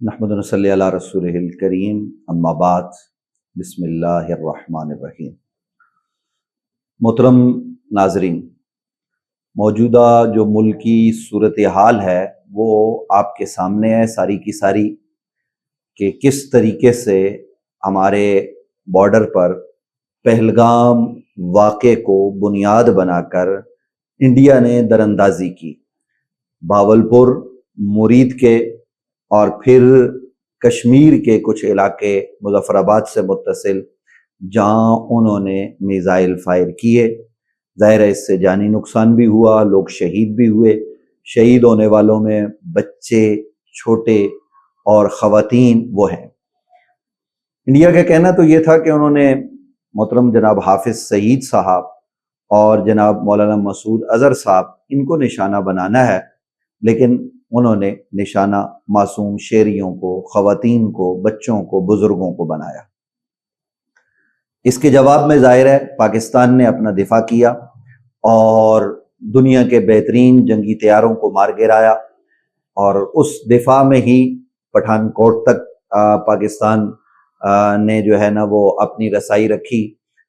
نحمد و نصلی علی رسولہ الکریم، اما بعد، بسم اللہ الرحمن الرحیم۔ محترم ناظرین، موجودہ جو ملکی صورتحال ہے وہ آپ کے سامنے ہے ساری کی ساری، کہ کس طریقے سے ہمارے بارڈر پر پہلگام واقعے کو بنیاد بنا کر انڈیا نے دراندازی کی۔ بھاولپور، مرید کے اور پھر کشمیر کے کچھ علاقے مظفر آباد سے متصل، جہاں انہوں نے میزائل فائر کیے۔ ظاہر ہے اس سے جانی نقصان بھی ہوا، لوگ شہید بھی ہوئے۔ شہید ہونے والوں میں بچے، چھوٹے اور خواتین وہ ہیں۔ انڈیا کا کہنا تو یہ تھا کہ انہوں نے محترم جناب حافظ سعید صاحب اور جناب مولانا مسعود اظہر صاحب ان کو نشانہ بنانا ہے، لیکن انہوں نے نشانہ معصوم شہریوں کو، خواتین کو، بچوں کو، بزرگوں کو بنایا۔ اس کے جواب میں ظاہر ہے پاکستان نے اپنا دفاع کیا اور دنیا کے بہترین جنگی طیاروں کو مار گرایا، اور اس دفاع میں ہی پٹھان کوٹ تک پاکستان نے جو ہے نا وہ اپنی رسائی رکھی،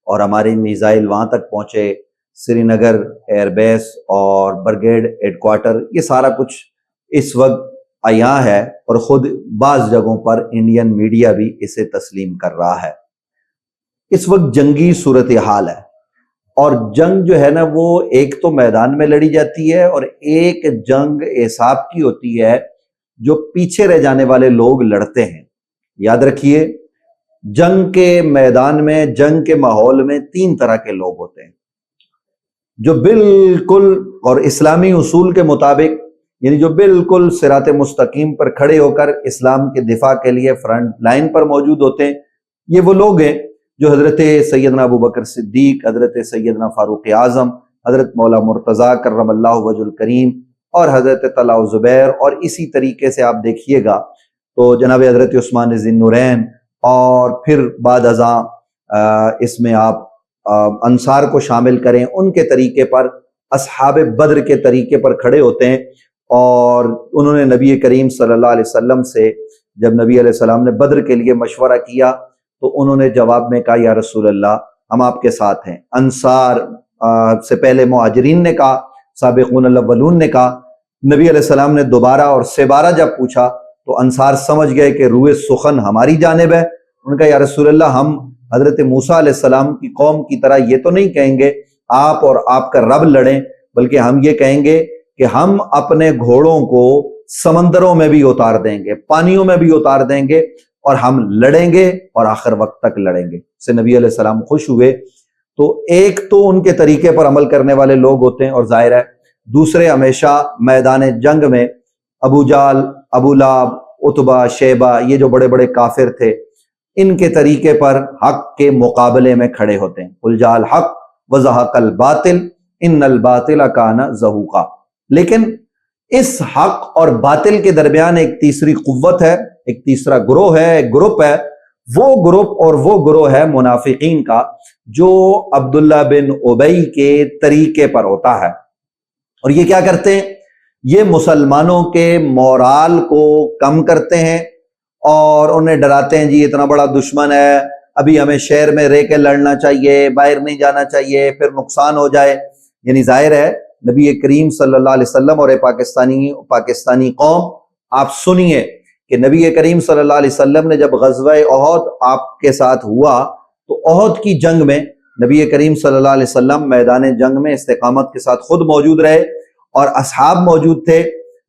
اور ہمارے میزائل وہاں تک پہنچے۔ سری نگر ایئر بیس اور برگیڈ ہیڈ کوارٹر، یہ سارا کچھ اس وقت عیاں ہے، اور خود بعض جگہوں پر انڈین میڈیا بھی اسے تسلیم کر رہا ہے۔ اس وقت جنگی صورتحال ہے، اور جنگ جو ہے نا وہ ایک تو میدان میں لڑی جاتی ہے، اور ایک جنگ اعصاب کی ہوتی ہے جو پیچھے رہ جانے والے لوگ لڑتے ہیں۔ یاد رکھیے، جنگ کے میدان میں، جنگ کے ماحول میں تین طرح کے لوگ ہوتے ہیں، جو بالکل اور اسلامی اصول کے مطابق، یعنی جو بالکل صراط مستقیم پر کھڑے ہو کر اسلام کے دفاع کے لیے فرنٹ لائن پر موجود ہوتے ہیں۔ یہ وہ لوگ ہیں جو حضرت سیدنا ابوبکر صدیق، حضرت سیدنا فاروق اعظم، حضرت مولا مرتضیٰ کرم اللہ وجہ الکریم، اور حضرت طلحہ و زبیر، اور اسی طریقے سے آپ دیکھیے گا تو جناب حضرت عثمان ذی النورین، اور پھر بعد ازاں اس میں آپ انصار کو شامل کریں، ان کے طریقے پر، اصحاب بدر کے طریقے پر کھڑے ہوتے ہیں۔ اور انہوں نے نبی کریم صلی اللہ علیہ وسلم سے جب نبی علیہ السلام نے بدر کے لیے مشورہ کیا تو انہوں نے جواب میں کہا، یا رسول اللہ ہم آپ کے ساتھ ہیں۔ انصار سے پہلے مہاجرین نے کہا، سابقون الاولون نے کہا۔ نبی علیہ السلام نے دوبارہ اور سبارہ جب پوچھا تو انصار سمجھ گئے کہ روئے سخن ہماری جانب ہے۔ انہوں نے کہا، یا رسول اللہ ہم حضرت موسیٰ علیہ السلام کی قوم کی طرح یہ تو نہیں کہیں گے آپ اور آپ کا رب لڑیں، بلکہ ہم یہ کہیں گے کہ ہم اپنے گھوڑوں کو سمندروں میں بھی اتار دیں گے، پانیوں میں بھی اتار دیں گے، اور ہم لڑیں گے اور آخر وقت تک لڑیں گے۔ سے نبی علیہ السلام خوش ہوئے۔ تو ایک تو ان کے طریقے پر عمل کرنے والے لوگ ہوتے ہیں، اور ظاہر ہے دوسرے ہمیشہ میدان جنگ میں ابو جہل، ابو لہب، عتبہ، شیبہ، یہ جو بڑے بڑے کافر تھے، ان کے طریقے پر حق کے مقابلے میں کھڑے ہوتے ہیں۔ قل جاء الحق وزہق الباطل ان الباطل کان زہوقا۔ لیکن اس حق اور باطل کے درمیان ایک تیسری قوت ہے، ایک تیسرا گروہ ہے، ایک گروپ ہے۔ وہ گروہ ہے منافقین کا، جو عبداللہ بن ابی کے طریقے پر ہوتا ہے۔ اور یہ کیا کرتے ہیں؟ یہ مسلمانوں کے مورال کو کم کرتے ہیں، اور انہیں ڈراتے ہیں، جی اتنا بڑا دشمن ہے، ابھی ہمیں شہر میں رہ کے لڑنا چاہیے، باہر نہیں جانا چاہیے، پھر نقصان ہو جائے۔ یعنی ظاہر ہے نبی کریم صلی اللہ علیہ وسلم اور پاکستانی قوم، آپ سنیے کہ نبی کریم صلی اللہ علیہ وسلم نے جب غزوہ احد آپ کے ساتھ ہوا تو احد کی جنگ میں نبی کریم صلی اللہ علیہ وسلم میدان جنگ میں استقامت کے ساتھ خود موجود رہے، اور اصحاب موجود تھے۔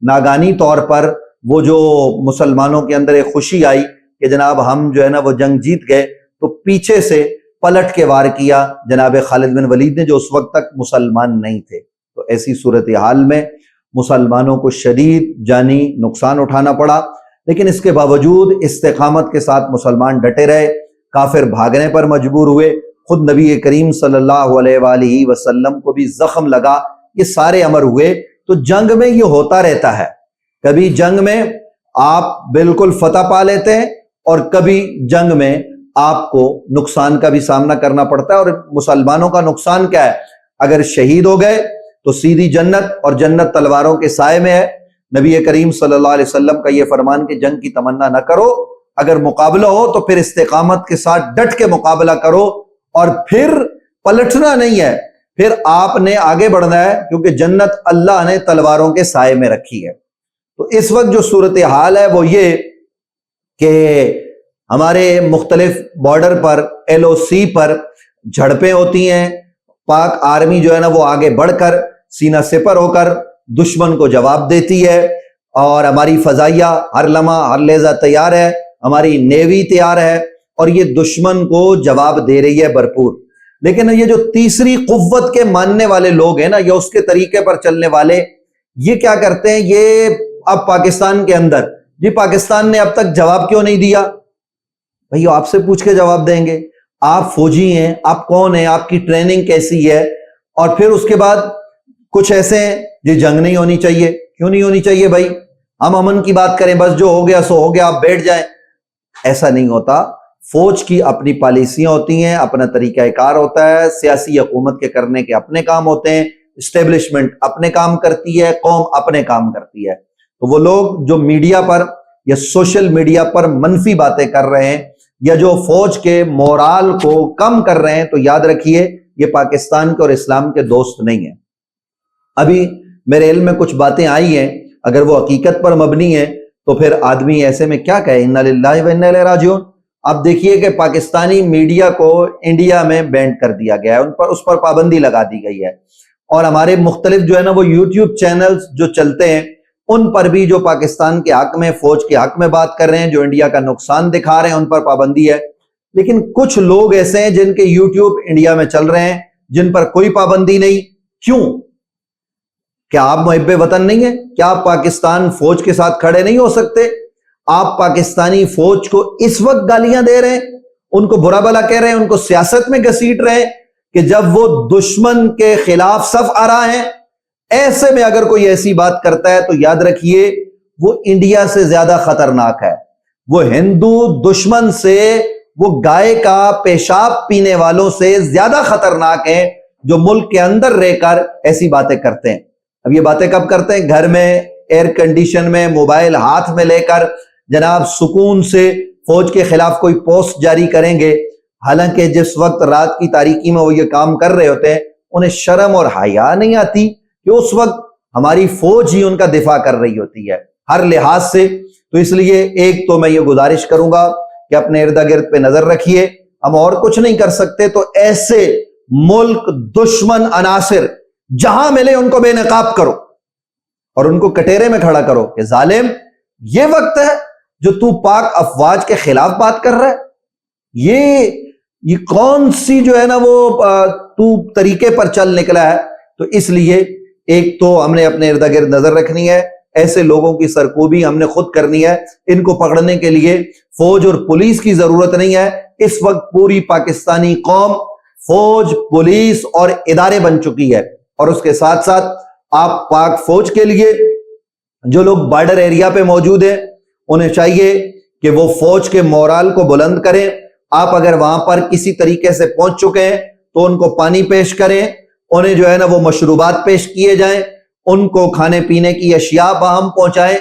ناگانی طور پر وہ جو مسلمانوں کے اندر ایک خوشی آئی کہ جناب ہم جو ہے نا وہ جنگ جیت گئے، تو پیچھے سے پلٹ کے وار کیا جناب خالد بن ولید نے، جو اس وقت تک مسلمان نہیں تھے۔ تو ایسی صورتحال میں مسلمانوں کو شدید جانی نقصان اٹھانا پڑا، لیکن اس کے باوجود استقامت کے ساتھ مسلمان ڈٹے رہے۔ کافر بھاگنے پر مجبور ہوئے، خود نبی کریم صلی اللہ علیہ وآلہ وسلم کو بھی زخم لگا، یہ سارے امر ہوئے۔ تو جنگ میں یہ ہوتا رہتا ہے، کبھی جنگ میں آپ بالکل فتح پا لیتے ہیں، اور کبھی جنگ میں آپ کو نقصان کا بھی سامنا کرنا پڑتا ہے۔ اور مسلمانوں کا نقصان کیا ہے؟ اگر شہید ہو گئے تو سیدھی جنت، اور جنت تلواروں کے سائے میں ہے۔ نبی کریم صلی اللہ علیہ وسلم کا یہ فرمان کہ جنگ کی تمنا نہ کرو، اگر مقابلہ ہو تو پھر استقامت کے ساتھ ڈٹ کے مقابلہ کرو، اور پھر پلٹنا نہیں ہے، پھر آپ نے آگے بڑھنا ہے، کیونکہ جنت اللہ نے تلواروں کے سائے میں رکھی ہے۔ تو اس وقت جو صورتحال ہے وہ یہ کہ ہمارے مختلف بارڈر پر LOC پر جھڑپیں ہوتی ہیں، پاک آرمی جو ہے نا وہ آگے بڑھ کر سینہ سپر ہو کر دشمن کو جواب دیتی ہے، اور ہماری فضائیہ ہر لمحہ ہر لحظہ تیار ہے، ہماری نیوی تیار ہے، اور یہ دشمن کو جواب دے رہی ہے بھرپور۔ لیکن یہ جو تیسری قوت کے ماننے والے لوگ ہیں نا، یا اس کے طریقے پر چلنے والے، یہ کیا کرتے ہیں، یہ اب پاکستان کے اندر، جی پاکستان نے اب تک جواب کیوں نہیں دیا؟ بھئی آپ سے پوچھ کے جواب دیں گے، آپ فوجی ہیں، آپ کون ہیں، آپ کی ٹریننگ کیسی ہے؟ اور پھر اس کے بعد کچھ ایسے ہیں جی جنگ نہیں ہونی چاہیے۔ کیوں نہیں ہونی چاہیے بھائی؟ ہم امن کی بات کریں، بس جو ہو گیا سو ہو گیا، آپ بیٹھ جائیں۔ ایسا نہیں ہوتا، فوج کی اپنی پالیسیاں ہوتی ہیں، اپنا طریقہ کار ہوتا ہے، سیاسی حکومت کے کرنے کے اپنے کام ہوتے ہیں، اسٹیبلشمنٹ اپنے کام کرتی ہے، قوم اپنے کام کرتی ہے۔ تو وہ لوگ جو میڈیا پر یا سوشل میڈیا پر منفی باتیں کر رہے ہیں، یا جو فوج کے مورال کو کم کر رہے ہیں، تو یاد رکھیے یہ پاکستان کے اور اسلام کے دوست نہیں ہیں۔ ابھی میرے علم میں کچھ باتیں آئی ہیں، اگر وہ حقیقت پر مبنی ہیں تو پھر آدمی ایسے میں کیا کہے، انا للہ و انا الیہ راجعون۔ اب دیکھیے کہ پاکستانی میڈیا کو انڈیا میں بینڈ کر دیا گیا ہے، اس پر پابندی لگا دی گئی ہے، اور ہمارے مختلف جو ہے نا وہ یوٹیوب چینلز جو چلتے ہیں ان پر بھی جو پاکستان کے حق میں، فوج کے حق میں بات کر رہے ہیں، جو انڈیا کا نقصان دکھا رہے ہیں، ان پر پابندی ہے۔ لیکن کچھ لوگ ایسے ہیں جن کے یوٹیوب انڈیا میں چل رہے ہیں، جن پر کوئی پابندی نہیں۔ کیوں؟ کیا آپ محب وطن نہیں ہیں؟ کیا آپ پاکستان فوج کے ساتھ کھڑے نہیں ہو سکتے؟ آپ پاکستانی فوج کو اس وقت گالیاں دے رہے ہیں، ان کو برا بھلا کہہ رہے ہیں، ان کو سیاست میں گھسیٹ رہے ہیں کہ جب وہ دشمن کے خلاف صف آ رہا ہے۔ ایسے میں اگر کوئی ایسی بات کرتا ہے تو یاد رکھیے وہ انڈیا سے زیادہ خطرناک ہے، وہ ہندو دشمن سے، وہ گائے کا پیشاب پینے والوں سے زیادہ خطرناک ہیں جو ملک کے اندر رہ کر ایسی باتیں کرتے ہیں۔ اب یہ باتیں کب کرتے ہیں؟ گھر میں ایئر کنڈیشن میں موبائل ہاتھ میں لے کر جناب سکون سے فوج کے خلاف کوئی پوسٹ جاری کریں گے، حالانکہ جس وقت رات کی تاریکی میں وہ یہ کام کر رہے ہوتے ہیں انہیں شرم اور حیا نہیں آتی کہ اس وقت ہماری فوج ہی ان کا دفاع کر رہی ہوتی ہے ہر لحاظ سے۔ تو اس لیے ایک تو میں یہ گزارش کروں گا کہ اپنے ارد گرد پہ نظر رکھیے، ہم اور کچھ نہیں کر سکتے، تو ایسے ملک دشمن عناصر جہاں ملے ان کو بے نقاب کرو اور ان کو کٹیرے میں کھڑا کرو کہ ظالم یہ وقت ہے جو تو پاک افواج کے خلاف بات کر رہا ہے، یہ کون سی جو ہے نا وہ تو طریقے پر چل نکلا ہے۔ تو اس لیے ایک تو ہم نے اپنے ارد گرد نظر رکھنی ہے، ایسے لوگوں کی سرکوبی ہم نے خود کرنی ہے، ان کو پکڑنے کے لیے فوج اور پولیس کی ضرورت نہیں ہے۔ اس وقت پوری پاکستانی قوم فوج، پولیس اور ادارے بن چکی ہے، اور اس کے ساتھ ساتھ آپ پاک فوج کے لیے جو لوگ بارڈر ایریا پہ موجود ہیں انہیں چاہیے کہ وہ فوج کے مورال کو بلند کریں۔ آپ اگر وہاں پر کسی طریقے سے پہنچ چکے ہیں تو ان کو پانی پیش کریں، انہیں جو ہے نا وہ مشروبات پیش کیے جائیں، ان کو کھانے پینے کی اشیاء باہم پہنچائیں،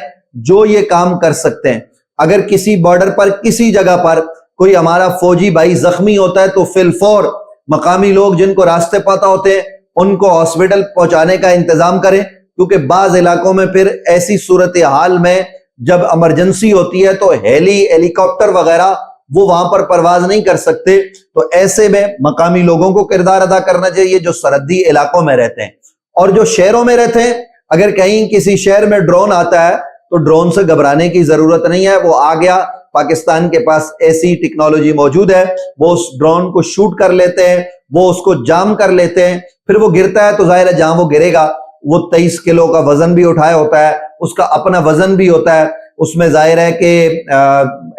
جو یہ کام کر سکتے ہیں۔ اگر کسی بارڈر پر کسی جگہ پر کوئی ہمارا فوجی بھائی زخمی ہوتا ہے تو فی الفور مقامی لوگ جن کو راستے پتہ ہوتے ہیں ان کو ہاسپٹل پہنچانے کا انتظام کریں، کیونکہ بعض علاقوں میں پھر ایسی صورتحال میں جب ایمرجنسی ہوتی ہے تو ہیلی کاپٹر وغیرہ وہ وہاں پر پرواز نہیں کر سکتے، تو ایسے میں مقامی لوگوں کو کردار ادا کرنا چاہیے جو سرحدی علاقوں میں رہتے ہیں۔ اور جو شہروں میں رہتے ہیں، اگر کہیں کسی شہر میں ڈرون آتا ہے تو ڈرون سے گھبرانے کی ضرورت نہیں ہے، وہ آ گیا، پاکستان کے پاس ایسی ٹیکنالوجی موجود ہے، وہ اس ڈرون کو شوٹ کر لیتے ہیں، وہ اس کو جام کر لیتے ہیں، پھر وہ گرتا ہے تو ظاہر ہے جہاں وہ گرے گا وہ 23 کلو کا وزن بھی اٹھایا ہوتا ہے، اس کا اپنا وزن بھی ہوتا ہے، اس میں ظاہر ہے کہ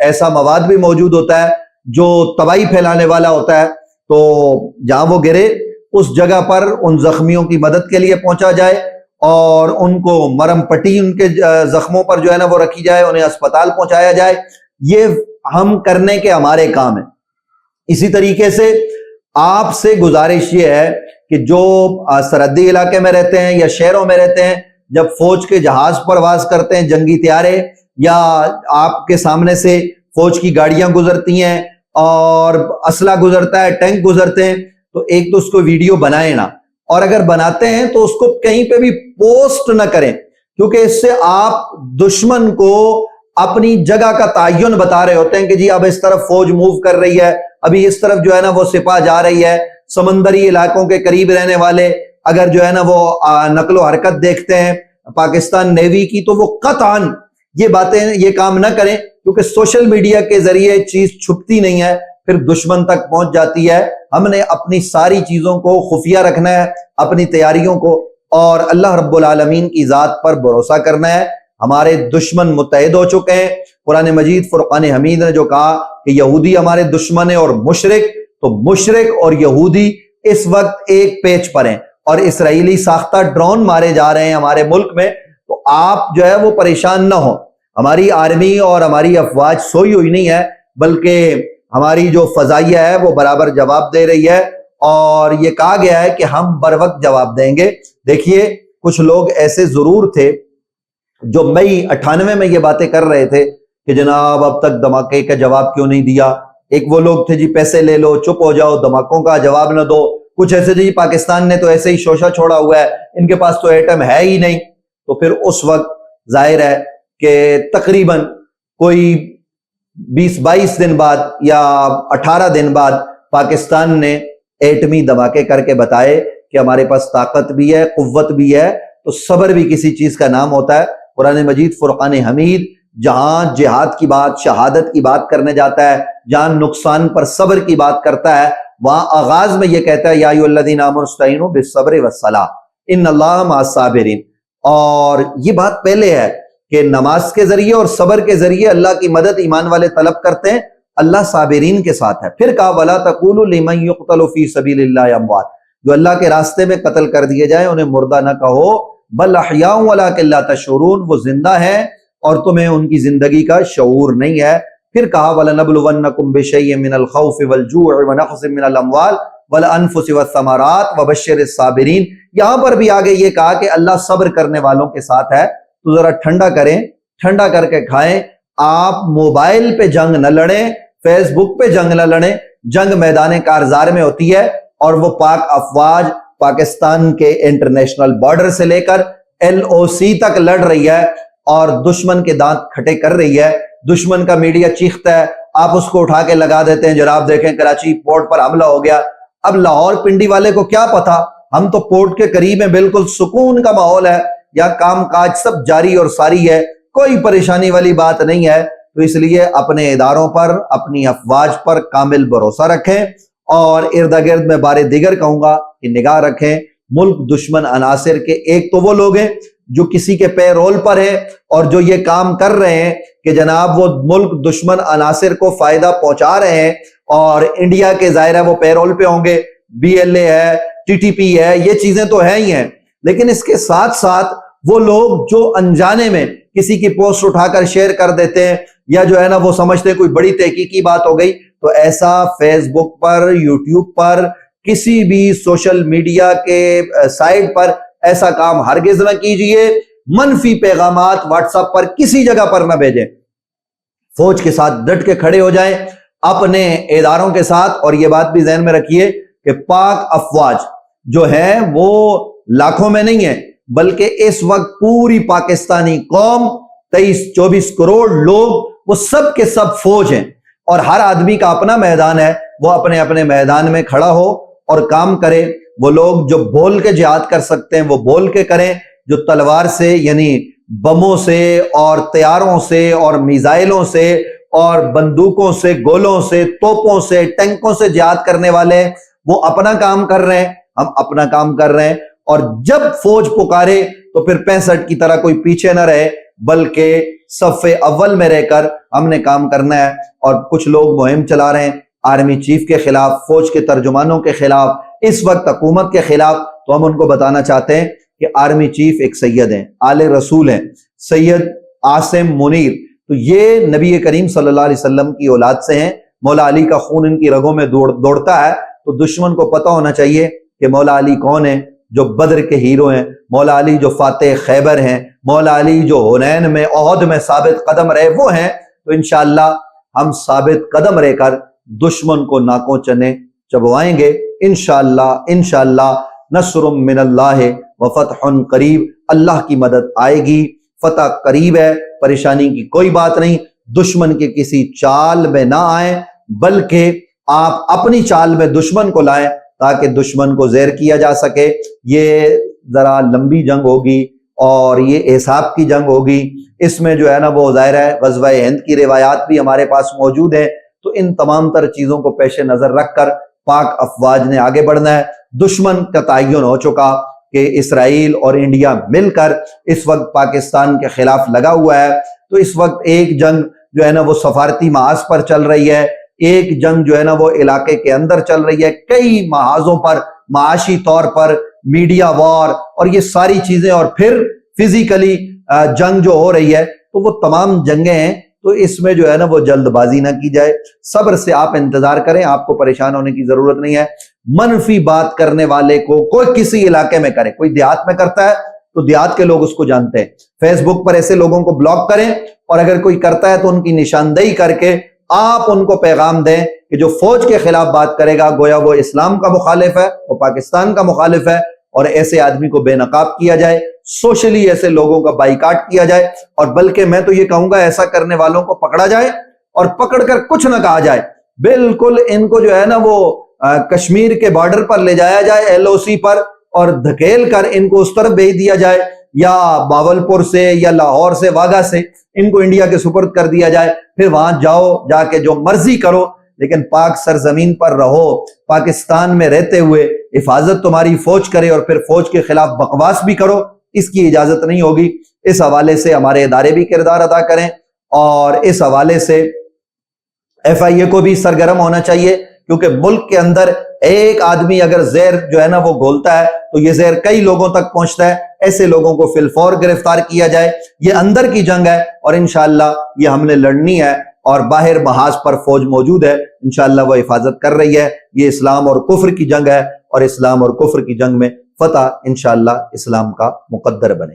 ایسا مواد بھی موجود ہوتا ہے جو تباہی پھیلانے والا ہوتا ہے، تو جہاں وہ گرے اس جگہ پر ان زخمیوں کی مدد کے لیے پہنچا جائے اور ان کو مرم پٹی ان کے زخموں پر جو ہے نا وہ رکھی جائے، انہیں اسپتال پہنچایا جائے۔ یہ ہم کرنے کے ہمارے کام ہیں۔ اسی طریقے سے آپ سے گزارش یہ ہے کہ جو سرحدی علاقے میں رہتے ہیں یا شہروں میں رہتے ہیں، جب فوج کے جہاز پرواز کرتے ہیں جنگی طیارے، یا آپ کے سامنے سے فوج کی گاڑیاں گزرتی ہیں اور اسلحہ گزرتا ہے، ٹینک گزرتے ہیں، تو ایک تو اس کو ویڈیو بنائیں نا، اور اگر بناتے ہیں تو اس کو کہیں پہ بھی پوسٹ نہ کریں، کیونکہ اس سے آپ دشمن کو اپنی جگہ کا تعین بتا رہے ہوتے ہیں کہ جی اب اس طرف فوج موو کر رہی ہے، ابھی اس طرف جو ہے نا وہ سپاہ جا رہی ہے۔ سمندری علاقوں کے قریب رہنے والے اگر جو ہے نا وہ نقل و حرکت دیکھتے ہیں پاکستان نیوی کی، تو وہ قطعاً یہ باتیں، یہ کام نہ کریں، کیونکہ سوشل میڈیا کے ذریعے چیز چھپتی نہیں ہے، پھر دشمن تک پہنچ جاتی ہے۔ ہم نے اپنی ساری چیزوں کو خفیہ رکھنا ہے، اپنی تیاریوں کو، اور اللہ رب العالمین کی ذات پر بھروسہ کرنا ہے۔ ہمارے دشمن متحد ہو چکے ہیں۔ قرآن مجید فرقان حمید نے جو کہا کہ یہودی ہمارے دشمن ہیں اور مشرک، تو مشرک اور یہودی اس وقت ایک پیج پر ہیں، اور اسرائیلی ساختہ ڈرون مارے جا رہے ہیں ہمارے ملک میں، تو آپ جو ہے وہ پریشان نہ ہوں۔ ہماری آرمی اور ہماری افواج سوئی ہوئی نہیں ہے، بلکہ ہماری جو فضائیہ ہے وہ برابر جواب دے رہی ہے، اور یہ کہا گیا ہے کہ ہم بر وقت جواب دیں گے۔ دیکھیے کچھ لوگ ایسے ضرور تھے جو مئی 98 میں یہ باتیں کر رہے تھے کہ جناب اب تک دھماکے کا جواب کیوں نہیں دیا۔ ایک وہ لوگ تھے جی پیسے لے لو، چپ ہو جاؤ، دھماکوں کا جواب نہ دو۔ کچھ ایسے جی پاکستان نے تو ایسے ہی شوشہ چھوڑا ہوا ہے، ان کے پاس تو ایٹم ہے ہی نہیں۔ تو پھر اس وقت ظاہر ہے کہ تقریباً کوئی 20-22 دن بعد یا 18 دن بعد پاکستان نے ایٹمی دھماکے کر کے بتائے کہ ہمارے پاس طاقت بھی ہے، قوت بھی ہے۔ تو صبر بھی کسی چیز کا نام ہوتا ہے۔ قرآن مجید فرقان حمید جہاں جہاد کی بات، شہادت کی بات کرنے جاتا ہے، جہاں نقصان پر صبر کی بات کرتا ہے، وہاں آغاز میں یہ کہتا ہے یا ایھا الذین آمنوا استعینوا بالصبر والصلاۃ ان اللہ مع الصابرین۔ اور یہ بات پہلے ہے کہ نماز کے ذریعے اور صبر کے ذریعے اللہ کی مدد ایمان والے طلب کرتے ہیں، اللہ صابرین کے ساتھ ہے۔ پھر کہا وَلَا تَقُولُوا لِمَن يُقْتَلُ فِي سَبِيلِ اللَّهِ أَمْوَاتٌ، جو اللہ کے راستے میں قتل کر دیے جائیں انہیں مردہ نہ کہو، بل احیاء ولکن لا تشعرون، وہ زندہ ہیں اور تمہیں ان کی زندگی کا شعور نہیں ہے۔ پھر کہا وَلَنَبْلُوَنَّكُمْ بِشَيْءٍ مِّنَ الْخَوْفِ وَالْجُوعِ وَنَقْصٍ مِّنَ الْأَمْوَالِ وَالْأَنفُسِ وَالثَّمَرَاتِ وَبَشِّرِ الصَّابِرِينَ۔ یہاں پر بھی آگے یہ کہا کہ اللہ صبر کرنے والوں کے ساتھ ہے، تو ذرا ٹھنڈا کریں، ٹھنڈا کر کے کھائیں۔ آپ موبائل پہ جنگ نہ لڑیں، فیس بک پہ جنگ نہ لڑیں، جنگ میدان کارزار میں ہوتی ہے، اور وہ پاک افواج پاکستان کے انٹرنیشنل بارڈر سے لے کر LOC تک لڑ رہی ہے اور دشمن کے دانت کھٹے کر رہی ہے۔ دشمن کا میڈیا چیختا ہے، آپ اس کو اٹھا کے لگا دیتے ہیں، جناب دیکھیں کراچی پورٹ پر حملہ ہو گیا۔ اب لاہور پنڈی والے کو کیا پتا، ہم تو پورٹ کے قریب ہیں، بالکل سکون کا ماحول ہے، یا کام کاج سب جاری اور ساری ہے، کوئی پریشانی والی بات نہیں ہے۔ تو اس لیے اپنے اداروں پر، اپنی افواج پر کامل بھروسہ رکھیں، اور ارد گرد میں بار دیگر کہوں گا کہ نگاہ رکھیں۔ ملک دشمن عناصر کے ایک تو وہ لوگ ہیں جو کسی کے پے رول پر ہیں اور جو یہ کام کر رہے ہیں کہ جناب وہ ملک دشمن عناصر کو فائدہ پہنچا رہے ہیں، اور انڈیا کے ظاہر ہے وہ پے رول پہ ہوں گے، BLA ہے، TTP ہے، یہ چیزیں تو ہیں ہی ہیں، لیکن اس کے ساتھ ساتھ وہ لوگ جو انجانے میں کسی کی پوسٹ اٹھا کر شیئر کر دیتے ہیں، یا جو ہے نا وہ سمجھتے ہیں کوئی بڑی تحقیقی بات ہو گئی، تو ایسا فیس بک پر، یوٹیوب پر، کسی بھی سوشل میڈیا کے سائٹ پر ایسا کام ہرگز نہ کیجئے۔ منفی پیغامات واٹس ایپ پر کسی جگہ پر نہ بھیجیں۔ فوج کے ساتھ ڈٹ کے کھڑے ہو جائیں اپنے اداروں کے ساتھ، اور یہ بات بھی ذہن میں رکھیے کہ پاک افواج جو ہے وہ لاکھوں میں نہیں ہے، بلکہ اس وقت پوری پاکستانی قوم 23-24 کروڑ لوگ، وہ سب کے سب فوج ہیں، اور ہر آدمی کا اپنا میدان ہے، وہ اپنے اپنے میدان میں کھڑا ہو اور کام کرے۔ وہ لوگ جو بول کے جہاد کر سکتے ہیں وہ بول کے کریں، جو تلوار سے یعنی بموں سے اور طیاروں سے اور میزائلوں سے اور بندوقوں سے، گولوں سے، توپوں سے، ٹینکوں سے جہاد کرنے والے، وہ اپنا کام کر رہے ہیں، ہم اپنا کام کر رہے ہیں۔ اور جب فوج پکارے تو پھر 65 کی طرح کوئی پیچھے نہ رہے، بلکہ صف اول میں رہ کر ہم نے کام کرنا ہے۔ اور کچھ لوگ مہم چلا رہے ہیں آرمی چیف کے خلاف، فوج کے ترجمانوں کے خلاف، اس وقت حکومت کے خلاف، تو ہم ان کو بتانا چاہتے ہیں کہ آرمی چیف ایک سید ہیں، آل رسول ہیں، سید عاصم منیر، تو یہ نبی کریم صلی اللہ علیہ وسلم کی اولاد سے ہیں، مولا علی کا خون ان کی رگوں میں دوڑتا ہے، تو دشمن کو پتہ ہونا چاہیے کہ مولا علی کون ہے، جو بدر کے ہیرو ہیں، مولا علی جو فاتح خیبر ہیں، مولا علی جو حنین میں احد میں ثابت قدم رہے وہ ہیں، تو انشاءاللہ ہم ثابت قدم رہ کر دشمن کو ناکوں چنے چبوائیں گے انشاءاللہ نصر من اللہ وفتح قریب، اللہ کی مدد آئے گی، فتح قریب ہے، پریشانی کی کوئی بات نہیں، دشمن کے کسی چال میں نہ آئیں بلکہ آپ اپنی چال میں دشمن کو لائیں تاکہ دشمن کو زیر کیا جا سکے۔ یہ ذرا لمبی جنگ ہوگی اور یہ احساب کی جنگ ہوگی، اس میں جو ہے نا وہ ظاہر ہے غزوہ ہند کی روایات بھی ہمارے پاس موجود ہیں، تو ان تمام تر چیزوں کو پیش نظر رکھ کر پاک افواج نے آگے بڑھنا ہے۔ دشمن کا تعین ہو چکا کہ اسرائیل اور انڈیا مل کر اس وقت پاکستان کے خلاف لگا ہوا ہے، تو اس وقت ایک جنگ جو ہے نا وہ سفارتی محاذ پر چل رہی ہے، ایک جنگ جو ہے نا وہ علاقے کے اندر چل رہی ہے، کئی محاذوں پر، معاشی طور پر، میڈیا وار اور یہ ساری چیزیں، اور پھر فزیکلی جنگ جو ہو رہی ہے، تو وہ تمام جنگیں ہیں، تو اس میں جو ہے نا وہ جلد بازی نہ کی جائے، صبر سے آپ انتظار کریں، آپ کو پریشان ہونے کی ضرورت نہیں ہے۔ منفی بات کرنے والے کو کوئی کسی علاقے میں کرے، کوئی دیہات میں کرتا ہے تو دیہات کے لوگ اس کو جانتے ہیں، فیس بک پر ایسے لوگوں کو بلاک کریں، اور اگر کوئی کرتا ہے تو ان کی نشاندہی کر کے آپ ان کو پیغام دیں کہ جو فوج کے خلاف بات کرے گا گویا وہ اسلام کا مخالف ہے، وہ پاکستان کا مخالف ہے، اور ایسے آدمی کو بے نقاب کیا جائے، سوشلی ایسے لوگوں کا بائیکاٹ کیا جائے، اور بلکہ میں تو یہ کہوں گا ایسا کرنے والوں کو پکڑا جائے اور پکڑ کر کچھ نہ کہا جائے، بالکل ان کو جو ہے نا وہ کشمیر کے بارڈر پر لے جایا جائے، ایل او سی پر، اور دھکیل کر ان کو اس طرف بھیج دیا جائے، یا باولپور سے یا لاہور سے واگا سے ان کو انڈیا کے سپرد کر دیا جائے، پھر وہاں جاؤ، جا کے جو مرضی کرو، لیکن پاک سرزمین پر رہو، پاکستان میں رہتے ہوئے حفاظت تمہاری فوج کرے اور پھر فوج کے خلاف بکواس بھی کرو، اس کی اجازت نہیں ہوگی۔ اس حوالے سے ہمارے ادارے بھی کردار ادا کریں، اور اس حوالے سے ایف آئی اے کو بھی سرگرم ہونا چاہیے، کیونکہ ملک کے اندر ایک آدمی اگر زہر جو ہے نا وہ گھولتا ہے تو یہ زہر کئی لوگوں تک پہنچتا ہے، ایسے لوگوں کو فی الفور گرفتار کیا جائے۔ یہ اندر کی جنگ ہے اور انشاءاللہ یہ ہم نے لڑنی ہے، اور باہر محاذ پر فوج موجود ہے، انشاءاللہ وہ حفاظت کر رہی ہے۔ یہ اسلام اور کفر کی جنگ ہے، اور اسلام اور کفر کی جنگ میں فتح انشاءاللہ اسلام کا مقدر بنے۔